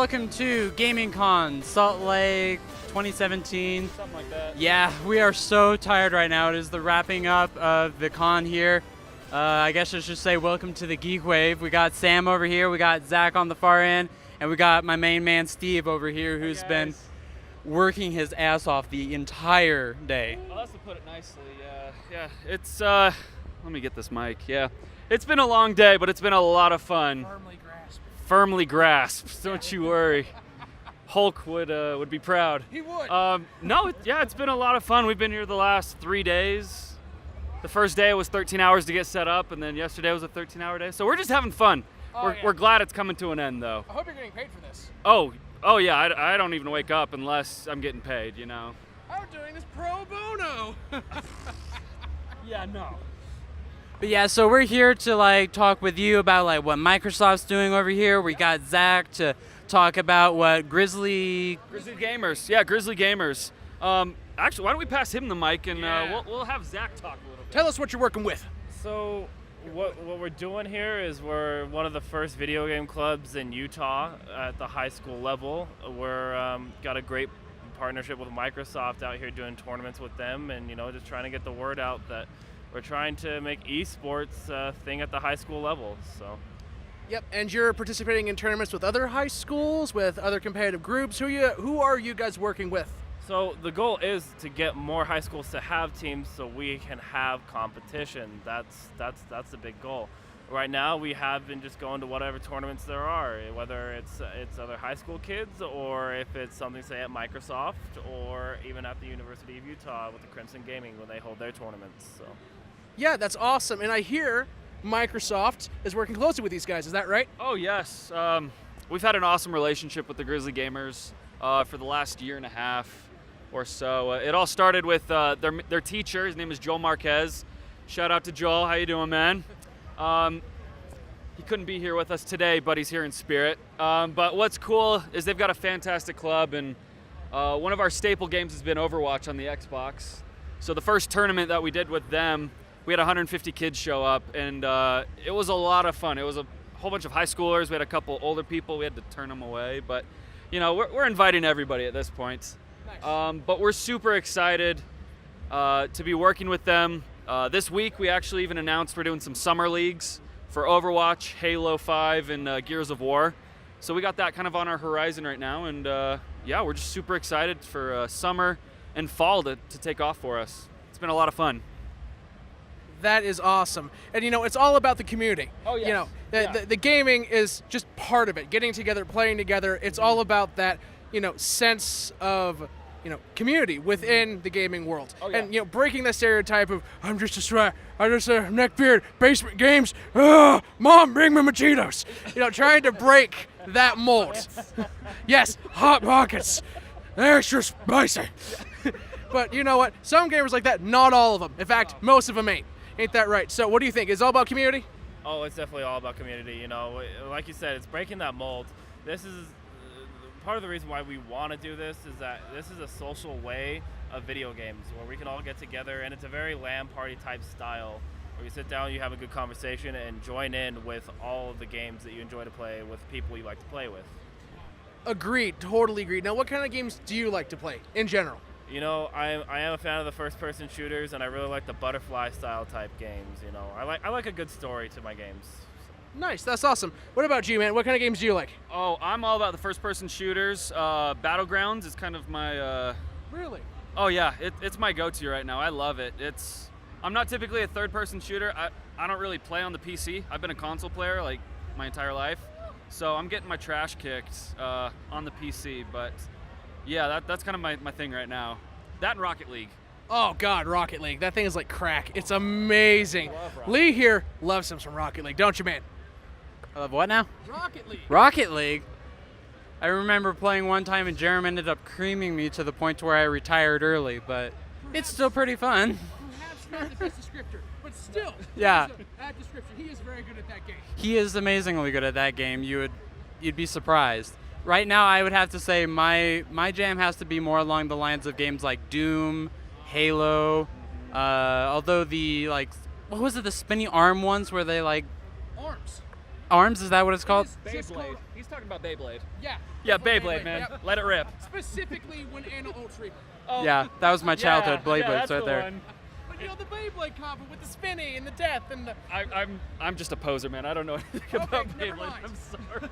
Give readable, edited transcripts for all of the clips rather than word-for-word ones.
welcome to Gaming Con Salt Lake 2017. Something like that. Yeah, we are so tired right now. It is the wrapping up of the con here. I guess I should say welcome to the Geekwave. We got Sam over here, we got Zach on the far end, and we got my main man Steve over here who's been working his ass off the entire day. Well, that's to put it nicely. Yeah. It's let me get this mic. Yeah, it's been a long day, but it's been a lot of fun. Firmly grasped. Don't you worry. Hulk would be proud. He would. It's been a lot of fun. We've been here the last 3 days. The first day was 13 hours to get set up, and then yesterday was a 13-hour day. So we're just having fun. We're glad it's coming to an end, though. I hope you're getting paid for this. Oh yeah. I don't even wake up unless I'm getting paid. You know. I'm doing this pro bono. Yeah. No. But yeah, so we're here to talk with you about what Microsoft's doing over here. We got Zach to talk about what Grizzly Gamers. Yeah, Grizzly Gamers. Actually, why don't we pass him the mic and we'll have Zach talk a little bit. Tell us what you're working with. So what we're doing here is we're one of the first video game clubs in Utah at the high school level. We're got a great partnership with Microsoft out here doing tournaments with them, and just trying to get the word out that we're trying to make esports a thing at the high school level. So. Yep, and you're participating in tournaments with other high schools, with other competitive groups. Who are you guys working with? So the goal is to get more high schools to have teams so we can have competition. That's the big goal. Right now we have been just going to whatever tournaments there are, whether it's other high school kids or if it's something say at Microsoft or even at the University of Utah with the Crimson Gaming when they hold their tournaments. So. Yeah, that's awesome. And I hear Microsoft is working closely with these guys. Is that right? Oh yes. We've had an awesome relationship with the Grizzly Gamers for the last year and a half or so. It all started with their teacher. His name is Joel Marquez. Shout out to Joel. How you doing, man? He couldn't be here with us today, but he's here in spirit. But what's cool is they've got a fantastic club, and one of our staple games has been Overwatch on the Xbox. So the first tournament that we did with them, we had 150 kids show up, and it was a lot of fun. It was a whole bunch of high schoolers. We had a couple older people. We had to turn them away, but we're inviting everybody at this point. Nice. But we're super excited to be working with them. This week, we actually even announced we're doing some summer leagues for Overwatch, Halo 5, and Gears of War. So we got that kind of on our horizon right now, and we're just super excited for summer and fall to take off for us. It's been a lot of fun. That is awesome. And it's all about the community. Oh, yes. The gaming is just part of it. Getting together, playing together. It's all about that, sense of, community within the gaming world. Oh, yeah. And, breaking the stereotype of, I'm just a neckbeard, basement games, Mom, bring me my Cheetos. Trying to break that mold. Yes, Hot Pockets. Extra spicy. But you know what? Some gamers like that, not all of them. In fact, most of them ain't. Ain't that right? So what do you think? Is it all about community? Oh, it's definitely all about community. Like you said, it's breaking that mold. This is part of the reason why we want to do this is that this is a social way of video games where we can all get together, and it's a very LAN party type style where you sit down, you have a good conversation, and join in with all of the games that you enjoy to play with people you like to play with. Agreed. Totally agreed. Now, what kind of games do you like to play in general? I am a fan of the first-person shooters, and I really like the butterfly style type games. I like a good story to my games. Nice, that's awesome. What about you, man? What kind of games do you like? Oh, I'm all about the first-person shooters. Battlegrounds is kind of my... Really? Oh yeah, it's my go-to right now. I love it. I'm not typically a third-person shooter. I don't really play on the PC. I've been a console player my entire life, so I'm getting my trash kicked on the PC. But yeah, that's kind of my thing right now. That and Rocket League. Oh God, Rocket League. That thing is like crack. It's amazing. Lee here loves him some Rocket League, don't you, man? I love what now? Rocket League. Rocket League? I remember playing one time and Jerem ended up creaming me to the point where I retired early, but it's still pretty fun. Perhaps not the best descriptor, but still. Yeah. That description, he is very good at that game. He is amazingly good at that game. You'd be surprised. Right now, I would have to say my jam has to be more along the lines of games like Doom, Halo, although the what was it, the spinny arm ones where they Arms. Arms, is that what it's called? Beyblade. He's talking about Beyblade. Yeah. Yeah, That's what Beyblade, man. Yep. Let it rip. Specifically when Anna Ultra. Oh, Yeah, that was my childhood yeah, Beyblades that's right the there. one. But you know the Beyblade combo with the spinny and the death and the. I'm just a poser, man. I don't know anything about never Beyblade. mind. I'm sorry.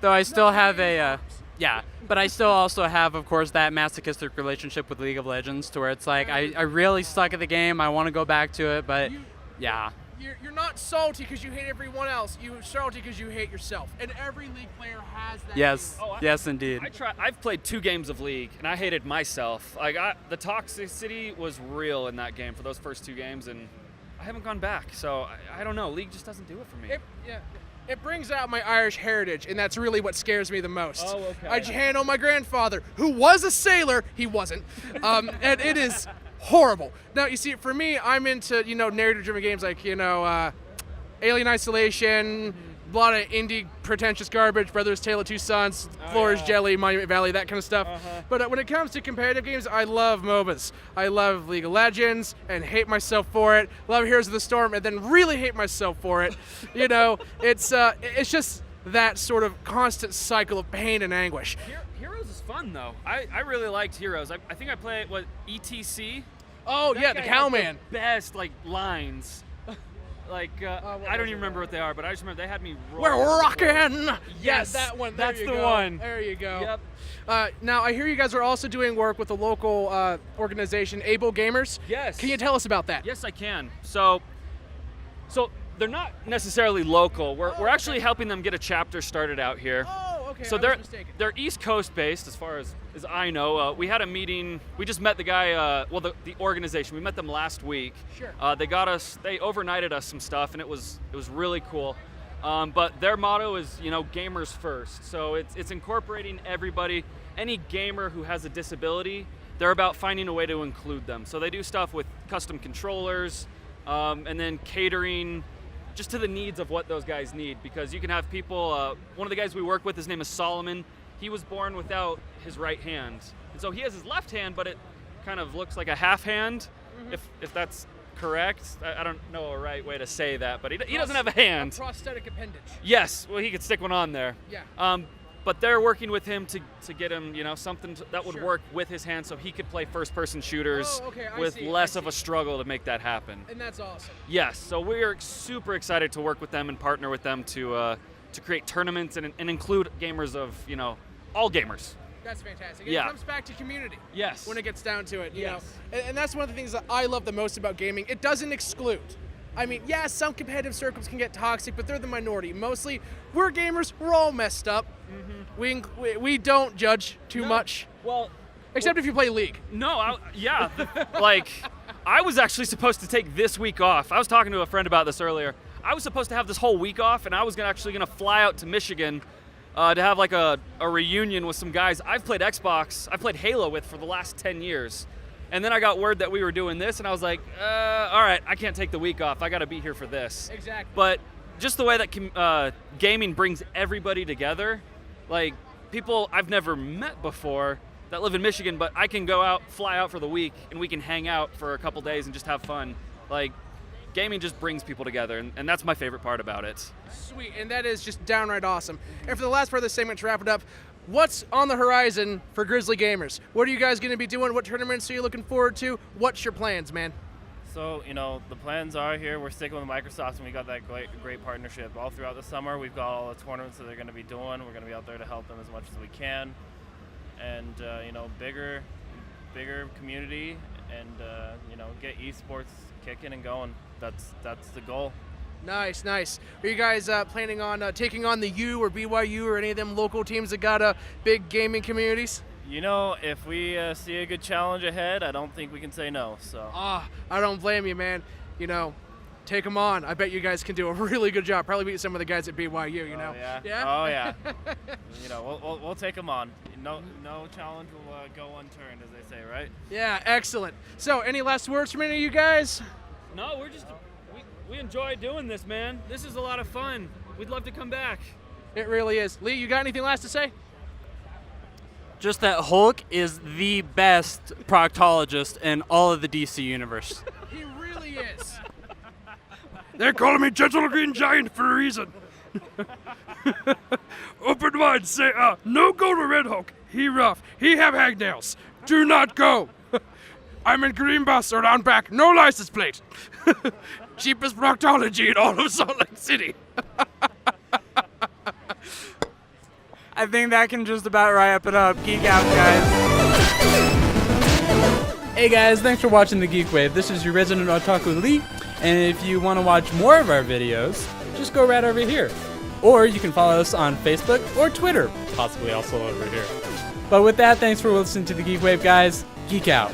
Though I still have a, yeah, but I still also have, of course, that masochistic relationship with League of Legends to where it's like, I really suck at the game, I want to go back to it, but yeah. You're not salty because you hate everyone else. You're salty because you hate yourself. And every League player has that. Yes, Oh, yes indeed. I've played 2 games of League, and I hated myself. Like the toxicity was real in that game for those first 2 games, and I haven't gone back. So I don't know. League just doesn't do it for me. It brings out my Irish heritage, and that's really what scares me the most. Oh, okay. I handle my grandfather, who was a sailor. He wasn't. And it is horrible. Now, you see, for me, I'm into, narrative-driven games like, Alien Isolation, a lot of indie pretentious garbage, Brothers Tale of Two Sons, Floors Jelly, Monument Valley, that kind of stuff. But when it comes to competitive games, I love MOBAs. I love League of Legends and hate myself for it. Love Heroes of the Storm and then really hate myself for it. It's just that sort of constant cycle of pain and anguish. Heroes is fun though. I really liked Heroes. I think I played ETC. Oh, That yeah, the guy had Cowman. the best lines. I don't even remember what they are, but I just remember they had me. We're rocking! Yes, that one. that's There you the go. one. There you go. Yep. Now, I hear you guys are also doing work with a local organization, Able Gamers. Yes. Can you tell us about that? Yes, I can. So they're not necessarily local. We're actually helping them get a chapter started out here. Oh, okay. So I they're was mistaken. they're East Coast based, as far as I know. We had a meeting. We just met the guy. The organization. We met them last week. Sure. They overnighted us some stuff, and it was really cool. But their motto is, gamers first. So it's incorporating everybody, any gamer who has a disability. They're about finding a way to include them. So they do stuff with custom controllers, and then catering just to the needs of what those guys need, because you can have people, one of the guys we work with, his name is Solomon. He was born without his right hand. And so he has his left hand, but it kind of looks like a half hand, if that's correct. I don't know a right way to say that, but he doesn't have a hand. A prosthetic appendage. Yes, well, he could stick one on there. Yeah. But they're working with him to get him, something that would Sure. work with his hand so he could play first-person shooters Oh, okay, I with see, less I of a see. struggle to make that happen. And that's awesome. Yes, so we are super excited to work with them and partner with them to create tournaments and include gamers of, all gamers. That's fantastic. Yeah. It comes back to community. Yes. When it gets down to it, you Yes. know. And that's one of the things that I love the most about gaming. It doesn't exclude. I mean, yeah, some competitive circles can get toxic, but they're the minority. Mostly, we're gamers. We're all messed up. We don't judge too much, Well, except if you play League. no, like, I was actually supposed to take this week off. I was talking to a friend about this earlier. I was supposed to have this whole week off, and I was actually gonna fly out to Michigan to have like a reunion with some guys I've played Xbox, I've played Halo with for the last 10 years. And then I got word that we were doing this, and I was like, all right, I can't take the week off. I got to be here for this. Exactly. But just the way that gaming brings everybody together, like people I've never met before that live in Michigan, but I can fly out for the week, and we can hang out for a couple days and just have fun. Like, gaming just brings people together, and that's my favorite part about it. Sweet, and that is just downright awesome. And for the last part of the segment, to wrap it up, what's on the horizon for Grizzly Gamers? What are you guys going to be doing? What tournaments are you looking forward to? What's your plans, man? So, the plans are here. We're sticking with Microsoft, and we got that great partnership all throughout the summer. We've got all the tournaments that they're going to be doing. We're going to be out there to help them as much as we can. And, bigger community and, get esports kicking and going. That's the goal. Nice, nice. Are you guys planning on taking on the U or BYU or any of them local teams that got big gaming communities? If we see a good challenge ahead, I don't think we can say no. So. I don't blame you, man. Take them on. I bet you guys can do a really good job. Probably beat some of the guys at BYU, you know? Yeah? Yeah? Oh, yeah. We'll take them on. No challenge will go unturned, as they say, right? Yeah, excellent. So, any last words from any of you guys? No, we enjoy doing this, man. This is a lot of fun. We'd love to come back. It really is. Lee, you got anything last to say? Just that Hulk is the best proctologist in all of the DC universe. He really is. They're calling me Gentle Green Giant for a reason. Open wide, say, no go to Red Hulk. He rough. He have hangnails. Do not go. I'm in green bus around back. No license plate. Cheapest proctology in all of Salt Lake City. I think that can just about wrap it up. Geek out, guys. Hey guys, thanks for watching the Geekwave. This is your resident otaku Lee, and if you want to watch more of our videos, just go right over here. Or you can follow us on Facebook or Twitter, possibly also over here. But with that, thanks for listening to the Geekwave, guys. Geek out.